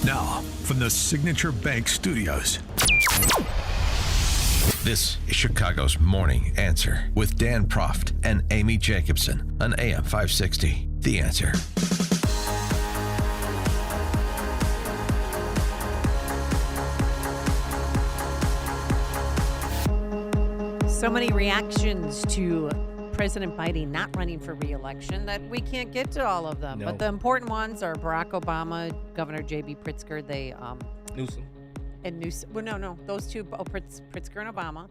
Now, from the Signature Bank Studios. This is Chicago's Morning Answer with Dan Proft and Amy Jacobson on AM 560. The Answer. So many reactions to President Biden not running for re-election that we can't get to all of them. No. But the important ones are Barack Obama, Governor J.B. Pritzker, Newsom. and Newsom. Well, no, those two, Pritzker and Obama.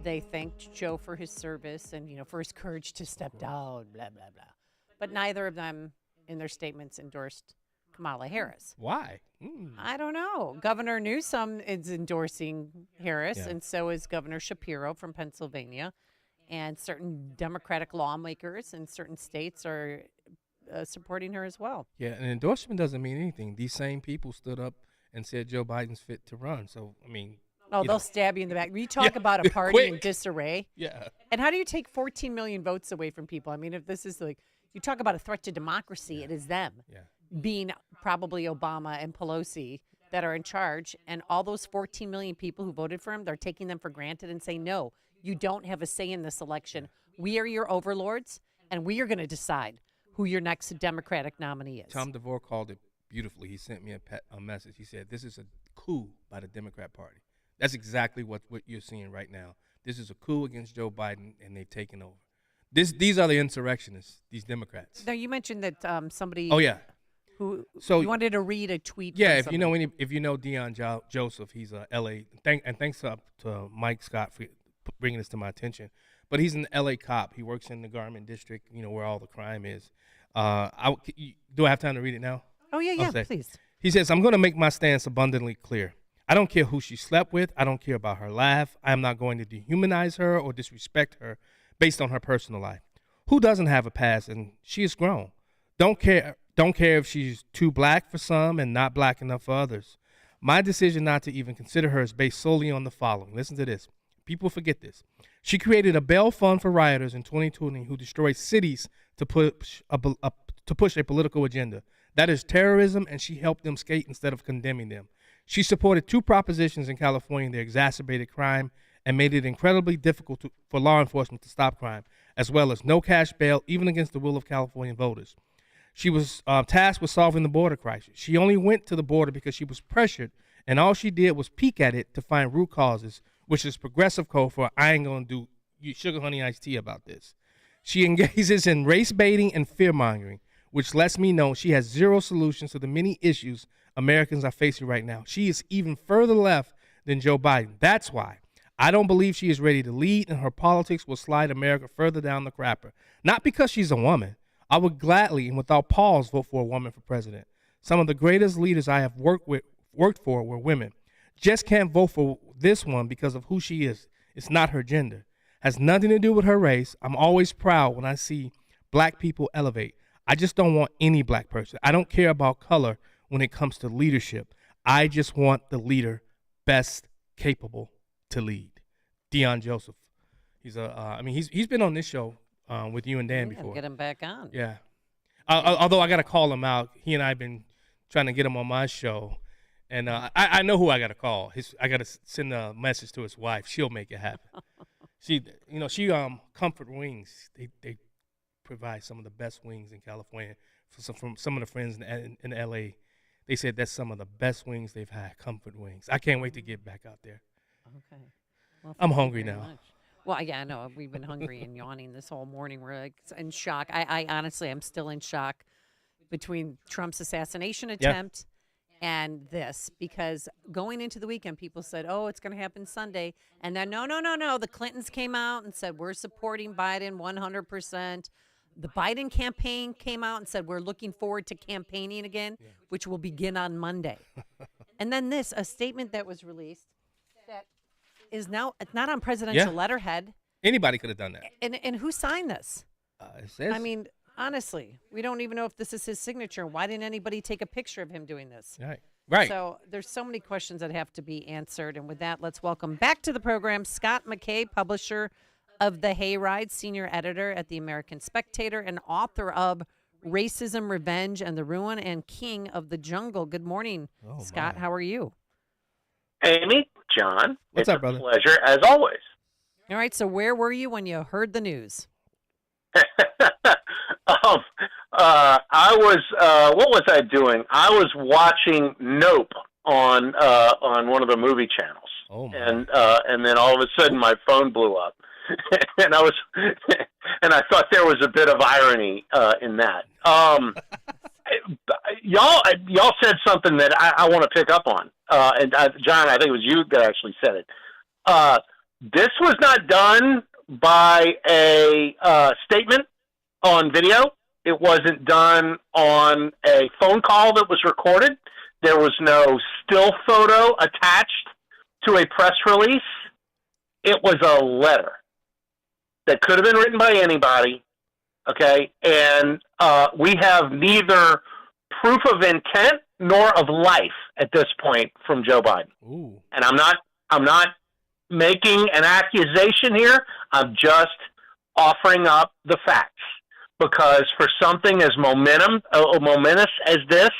They thanked Joe for his service and, for his courage to step down, blah, blah, blah. But neither of them, in their statements, endorsed Kamala Harris. Why? I don't know. Governor Newsom is endorsing Harris, Yeah. and so is Governor Shapiro from Pennsylvania. And certain Democratic lawmakers in certain states are supporting her as well. Yeah, an endorsement doesn't mean anything. These same people stood up and said Joe Biden's fit to run. So, I mean. Oh, they'll stab you in the back. You talk about a party quick. in disarray. Yeah. And how do you take 14 million votes away from people? I mean, if this is you talk about a threat to democracy, it is them. Yeah. Being probably Obama and Pelosi that are in charge, and all those 14 million people who voted for him, they're taking them for granted and saying, no, you don't have a say in this election. We are your overlords, and we are going to decide who your next Democratic nominee is. Tom DeVore called it beautifully. He sent me a message. He said, this is a coup by the Democrat Party. That's exactly what you're seeing right now. This is a coup against Joe Biden, and they've taken over. These are the insurrectionists, these Democrats. Now, you mentioned that somebody Oh, yeah. who So you wanted to read a tweet. Yeah, from if you know Deion Joseph, he's a L.A. Thanks to Mike Scott for bringing this to my attention. But he's an L.A. cop. He works in the Garment District, where all the crime is. Do I have time to read it now? Oh, yeah, Okay. please. He says, I'm going to make my stance abundantly clear. I don't care who she slept with. I don't care about her laugh. I am not going to dehumanize her or disrespect her based on her personal life. Who doesn't have a past? And she is grown. Don't care if she's too black for some and not black enough for others. My decision not to even consider her is based solely on the following. Listen to this. People forget this. She created a bail fund for rioters in 2020 who destroyed cities to push a political agenda. That is terrorism, and she helped them skate instead of condemning them. She supported two propositions in California that exacerbated crime and made it incredibly difficult for law enforcement to stop crime, as well as no cash bail, even against the will of California voters. She was tasked with solving the border crisis. She only went to the border because she was pressured, and all she did was peek at it to find root causes, which is progressive code for I ain't going to do sugar honey iced tea about this. She engages in race baiting and fear mongering, which lets me know she has zero solutions to the many issues Americans are facing right now. She is even further left than Joe Biden. That's why I don't believe she is ready to lead, and her politics will slide America further down the crapper. Not because she's a woman. I would gladly and without pause vote for a woman for president. Some of the greatest leaders I have worked for were women. Just can't vote for this one because of who she is. It's not her gender. Has nothing to do with her race. I'm always proud when I see black people elevate. I just don't want any black person. I don't care about color when it comes to leadership. I just want the leader best capable to lead. Deion Joseph. He's been on this show with you and Dan before. Get him back on. Yeah. Although I got to call him out. He and I have been trying to get him on my show. And I know who I got to call. I got to send a message to his wife. She'll make it happen. She Comfort Wings. They provide some of the best wings in California. From some of the friends in L.A., they said that's some of the best wings they've had, Comfort Wings. I can't wait to get back out there. Okay. Well, I'm thank you hungry very now. much. Well, yeah, I know. We've been hungry and yawning this whole morning. We're in shock. I honestly, I'm still in shock between Trump's assassination attempt and this, because going into the weekend, people said, oh, it's going to happen Sunday. And then, no. The Clintons came out and said, we're supporting Biden 100%. The Biden campaign came out and said, we're looking forward to campaigning again, which will begin on Monday. And then a statement that was released that is now, it's not on presidential letterhead. Anybody could have done that. And who signed this? It says, I mean, honestly, we don't even know if this is his signature. Why didn't anybody take a picture of him doing this? Right. So there's so many questions that have to be answered. And with that, let's welcome back to the program Scott McKay, publisher of the Hayride, senior editor at the American Spectator, and author of Racism, Revenge, and the Ruin and King of the Jungle. Good morning, Scott. My. How are you? Amy, John, What's up, brother? A pleasure as always. All right, so where were you when you heard the news? I was. What was I doing? I was watching Nope on one of the movie channels. Oh, my. And then all of a sudden my phone blew up, and I thought there was a bit of irony in that. Y'all said something that I want to pick up on, and John, I think it was you that actually said it. This was not done by a statement on video. It wasn't done on a phone call that was recorded. There was no still photo attached to a press release. It was a letter that could have been written by anybody, okay? And we have neither proof of intent nor of life at this point from Joe Biden. Ooh. And I'm not making an accusation here. I'm just offering up the facts. Because for something as momentous as this,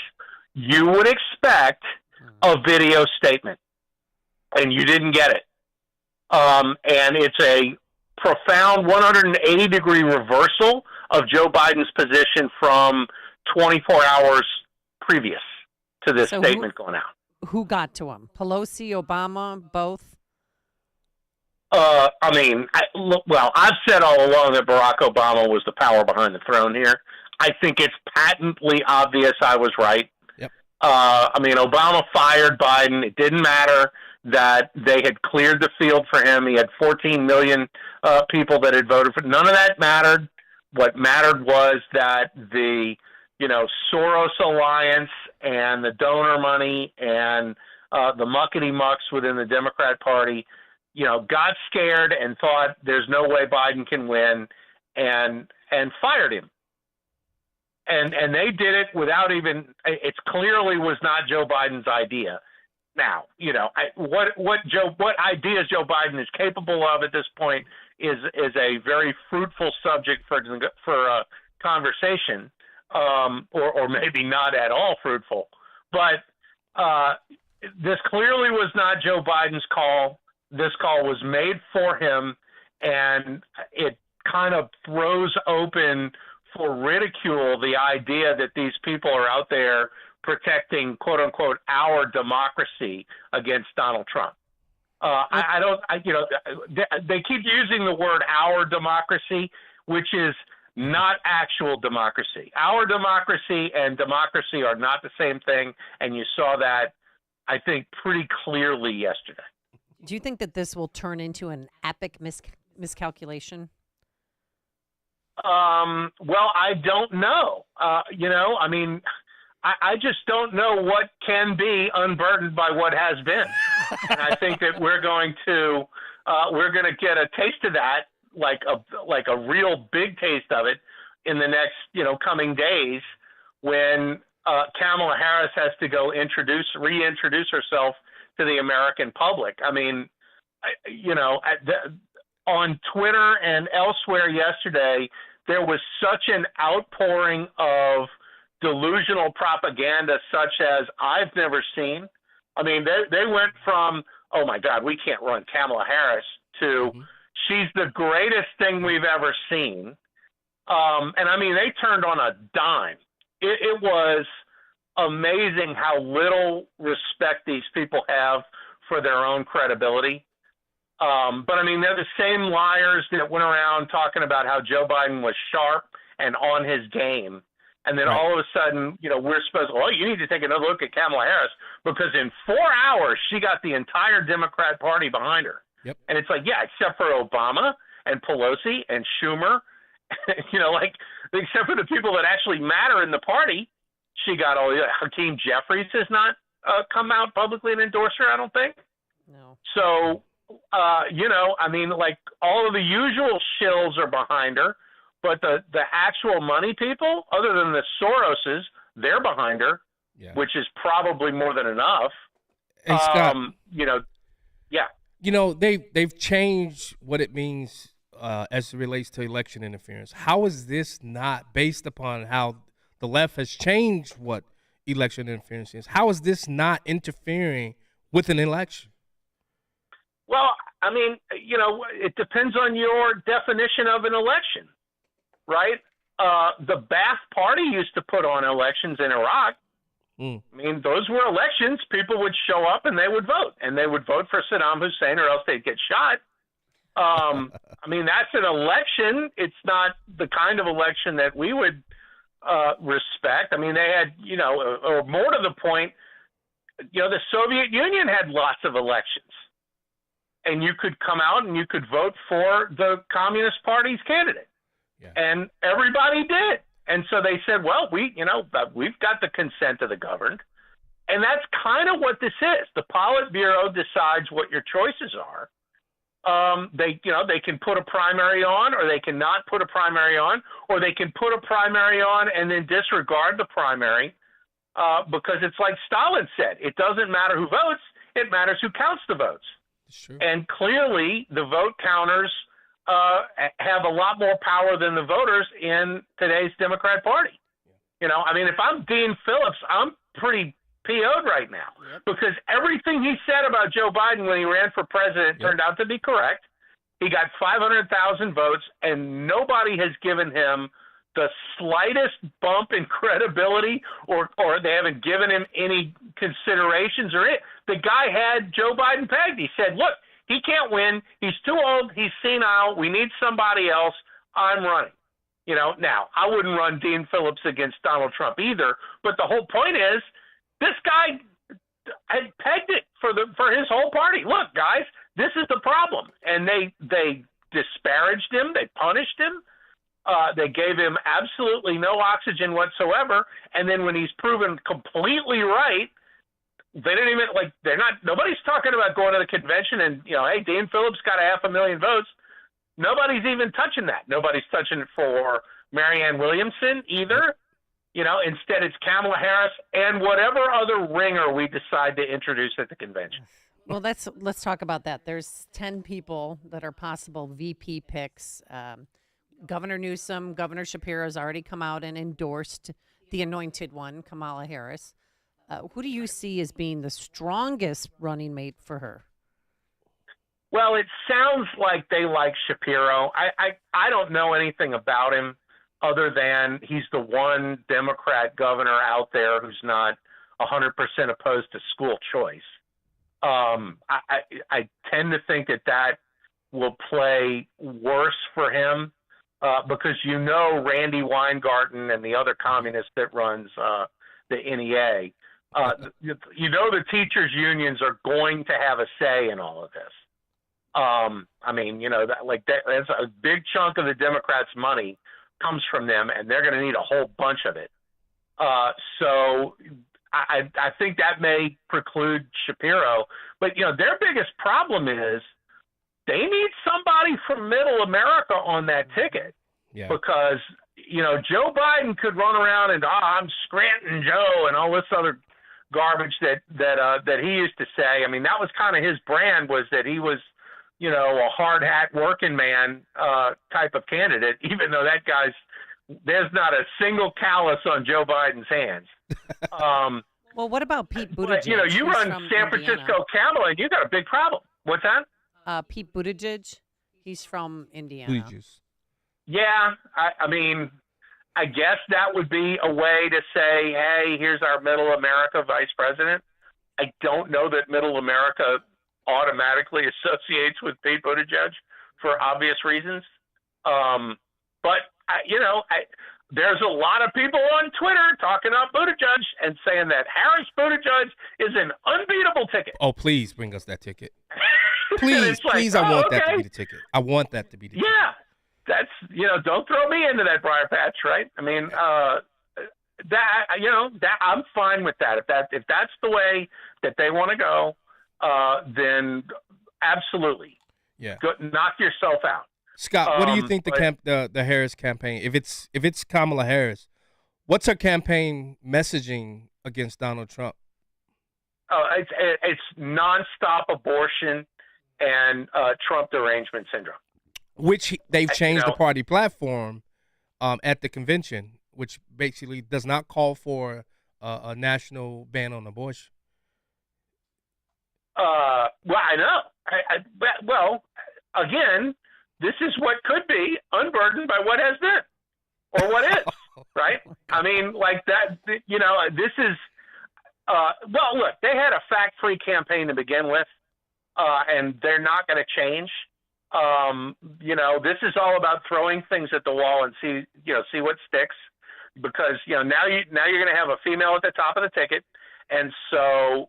you would expect a video statement. And you didn't get it. And it's a profound 180-degree reversal of Joe Biden's position from 24 hours previous to this statement going out. Who got to him? Pelosi, Obama, both? I've said all along that Barack Obama was the power behind the throne here. I think it's patently obvious I was right. Yep. Obama fired Biden. It didn't matter that they had cleared the field for him. He had 14 million people that had voted for him. None of that mattered. What mattered was that the, Soros alliance and the donor money and the muckety-mucks within the Democrat Party, got scared and thought there's no way Biden can win and fired him. And they did it without even, it clearly was not Joe Biden's idea. Now, what ideas Joe Biden is capable of at this point is a very fruitful subject for conversation, or maybe not at all fruitful. But this clearly was not Joe Biden's call. This call was made for him, and it kind of throws open for ridicule the idea that these people are out there protecting, quote unquote, our democracy against Donald Trump. They keep using the word "our democracy," which is not actual democracy. Our democracy and democracy are not the same thing, and you saw that, I think, pretty clearly yesterday. Do you think that this will turn into an epic miscalculation? Well, I don't know. I just don't know what can be unburdened by what has been. And I think that we're going to get a taste of that, like a real big taste of it in the next, coming days when Kamala Harris has to go reintroduce herself to the American public. On Twitter and elsewhere yesterday, there was such an outpouring of delusional propaganda such as I've never seen. They went from, oh my God, we can't run Kamala Harris to she's the greatest thing we've ever seen. They turned on a dime. It was amazing how little respect these people have for their own credibility. They're the same liars that went around talking about how Joe Biden was sharp and on his game. And then all of a sudden, we're supposed to, you need to take another look at Kamala Harris because in 4 hours, she got the entire Democrat Party behind her. Yep. And it's like, yeah, except for Obama and Pelosi and Schumer, except for the people that actually matter in the party, she got all the Hakeem Jeffries has not come out publicly and endorsed her, I don't think. No. So, all of the usual shills are behind her, but the actual money people, other than the Soroses, they're behind her, which is probably more than enough. Hey, Scott, they've changed what it means as it relates to election interference. How is this not based upon how The left has changed what election interference is. How is this not interfering with an election? Well, I mean, it depends on your definition of an election, right? The Ba'ath Party used to put on elections in Iraq. I mean, those were elections. People would show up and they would vote, and they would vote for Saddam Hussein or else they'd get shot. I mean, that's an election. It's not the kind of election that we would respect. I mean, they had, or more to the point, the Soviet Union had lots of elections. And you could come out and you could vote for the Communist Party's candidate. Yeah. And everybody did. And so they said, well, we've got the consent of the governed. And that's kind of what this is. The Politburo decides what your choices are. They can put a primary on, or they can not put a primary on, or they can put a primary on and then disregard the primary because it's like Stalin said, it doesn't matter who votes, it matters who counts the votes. Sure. And clearly the vote counters have a lot more power than the voters in today's Democrat Party. I mean, if I'm Dean Phillips, I'm pretty PO'd right now because everything he said about Joe Biden when he ran for president turned out to be correct. He got 500,000 votes, and nobody has given him the slightest bump in credibility, or they haven't given him any considerations or it. The guy had Joe Biden pegged. He said, look, he can't win. He's too old. He's senile. We need somebody else. I'm running. Now, I wouldn't run Dean Phillips against Donald Trump either, but the whole point is this guy had pegged it for his whole party. Look, guys, this is the problem. And they disparaged him. They punished him. They gave him absolutely no oxygen whatsoever. And then when he's proven completely right, they didn't even nobody's talking about going to the convention and, hey, Dean Phillips got 500,000 votes. Nobody's even touching that. Nobody's touching it for Marianne Williamson either. Instead it's Kamala Harris and whatever other ringer we decide to introduce at the convention. Well, let's talk about that. There's 10 people that are possible VP picks. Governor Newsom, Governor Shapiro's already come out and endorsed the anointed one, Kamala Harris. Who do you see as being the strongest running mate for her? Well, it sounds like they like Shapiro. I don't know anything about him other than he's the one Democrat governor out there who's not 100% opposed to school choice. I tend to think that will play worse for him because Randy Weingarten and the other communist that runs the NEA, the teachers' unions are going to have a say in all of this. That's a big chunk of the Democrats' money comes from them, and they're going to need a whole bunch of it. So I think that may preclude Shapiro. But, their biggest problem is they need somebody from Middle America on that ticket. Yeah. Because, Joe Biden could run around and, I'm Scranton Joe and all this other garbage that he used to say. I mean, that was kind of his brand, was that he was, a hard hat working man type of candidate, even though there's not a single callus on Joe Biden's hands. Well, what about Pete Buttigieg? But, you run San Francisco Camel and you got a big problem. What's that? Pete Buttigieg, he's from Indiana. Yeah, I guess that would be a way to say, hey, here's our Middle America vice president. I don't know that Middle America automatically associates with Pete Buttigieg for obvious reasons. But there's a lot of people on Twitter talking about Buttigieg and saying that Harris Buttigieg is an unbeatable ticket. Oh, please bring us that ticket. Please, I want that to be the ticket. I want that to be the ticket. Yeah, that's, don't throw me into that briar patch, right? I mean, I'm fine with that. If that's the way that they want to go, then absolutely. Yeah. Knock yourself out. Scott, what do you think the Harris campaign? If it's Kamala Harris, what's her campaign messaging against Donald Trump? It's nonstop abortion and Trump derangement syndrome. Which they've changed the party platform at the convention. which basically does not call for a national ban on abortion. Well, I know. Well, again, this is what could be unburdened by what has been or what is, right? I mean, like that, this is, well, look, they had a fact-free campaign to begin with, and they're not going to change. This is all about throwing things at the wall and see what sticks, because, now you're going to have a female at the top of the ticket. And so,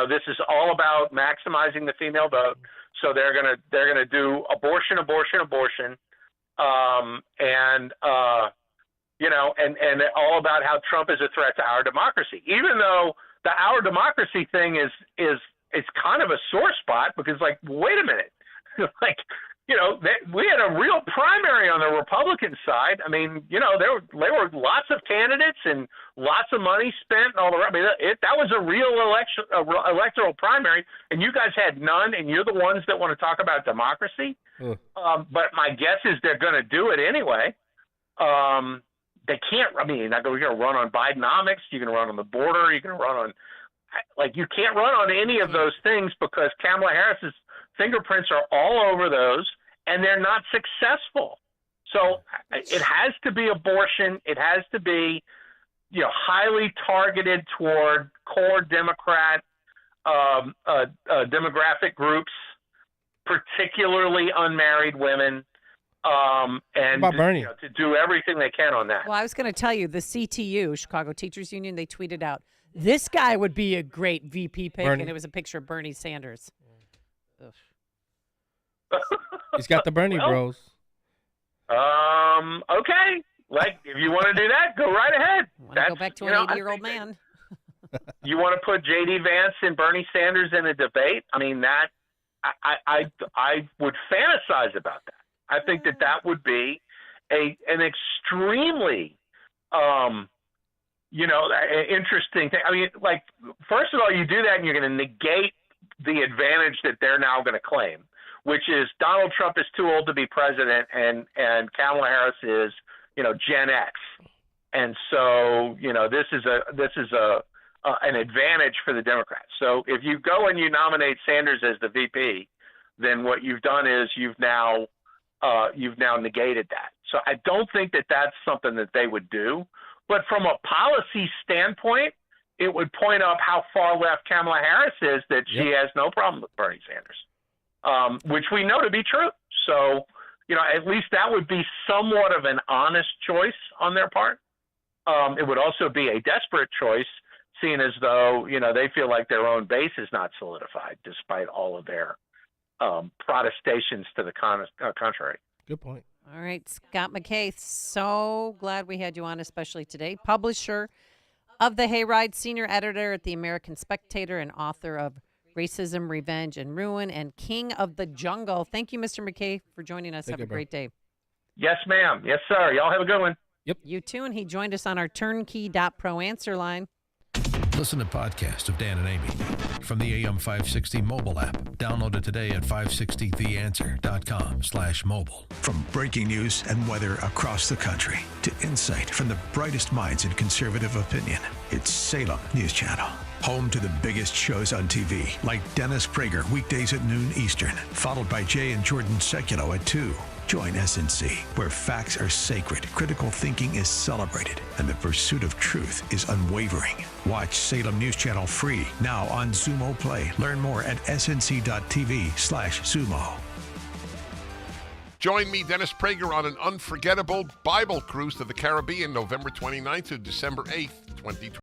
this is all about maximizing the female vote. So they're gonna do abortion, and all about how Trump is a threat to our democracy. Even though the our democracy thing is it's kind of a sore spot, because, like, wait a minute, like, we had a real primary on the Republican side. I mean, there were lots of candidates and lots of money spent and all the rest. I mean, that was a real electoral primary, and you guys had none, and you're the ones that want to talk about democracy. But my guess is they're going to do it anyway. They can't. I mean, you're going to run on Bidenomics. You're going to run on the border. You're going to run on, you can't run on any of those things, because Kamala Harris's fingerprints are all over those, and they're not successful. So it has to be abortion. It has to be, highly targeted toward core Democrat demographic groups, particularly unmarried women, and to do everything they can on that. Well, I was going to tell you, the CTU, Chicago Teachers Union, they tweeted out, this guy would be a great VP pick, and it was a picture of Bernie Sanders. He's got the Bernie bros. Okay. Like, if you want to do that, go right ahead. Go back to an 80-year-old man. You want to put J.D. Vance and Bernie Sanders in a debate? I mean, that I would fantasize about that. I think that would be an extremely interesting thing. I mean, like, first of all, you do that and you're going to negate the advantage that they're now going to claim, which is Donald Trump is too old to be president, and Kamala Harris is, Gen X. And so, this is an advantage for the Democrats. So if you go and you nominate Sanders as the VP, then what you've done is you've now negated that. So I don't think that that's something that they would do. But from a policy standpoint, it would point up how far left Kamala Harris is, that she has no problem with Bernie Sanders, which we know to be true. So, at least that would be somewhat of an honest choice on their part. It would also be a desperate choice, seeing as though, they feel like their own base is not solidified, despite all of their protestations to the contrary. Good point. All right, Scott McKay, so glad we had you on, especially today. Publisher of the Hayride, senior editor at the American Spectator, and author of Racism, Revenge, and Ruin, and King of the Jungle. Thank you, Mr. McKay, for joining us. Have a great day. Yes, ma'am. Yes, sir. Y'all have a good one. Yep. You too, and he joined us on our turnkey.pro answer line. Listen to podcasts of Dan and Amy from the AM 560 mobile app. Download it today at 560theanswer.com/mobile. From breaking news and weather across the country to insight from the brightest minds in conservative opinion, it's Salem News Channel. Home to the biggest shows on TV, like Dennis Prager weekdays at noon Eastern, followed by Jay and Jordan Sekulow at 2. Join SNC, where facts are sacred, critical thinking is celebrated, and the pursuit of truth is unwavering. Watch Salem News Channel free now on Xumo Play. Learn more at snc.tv/Xumo. Join me, Dennis Prager, on an unforgettable Bible cruise to the Caribbean, November 29th to December 8th, 2020.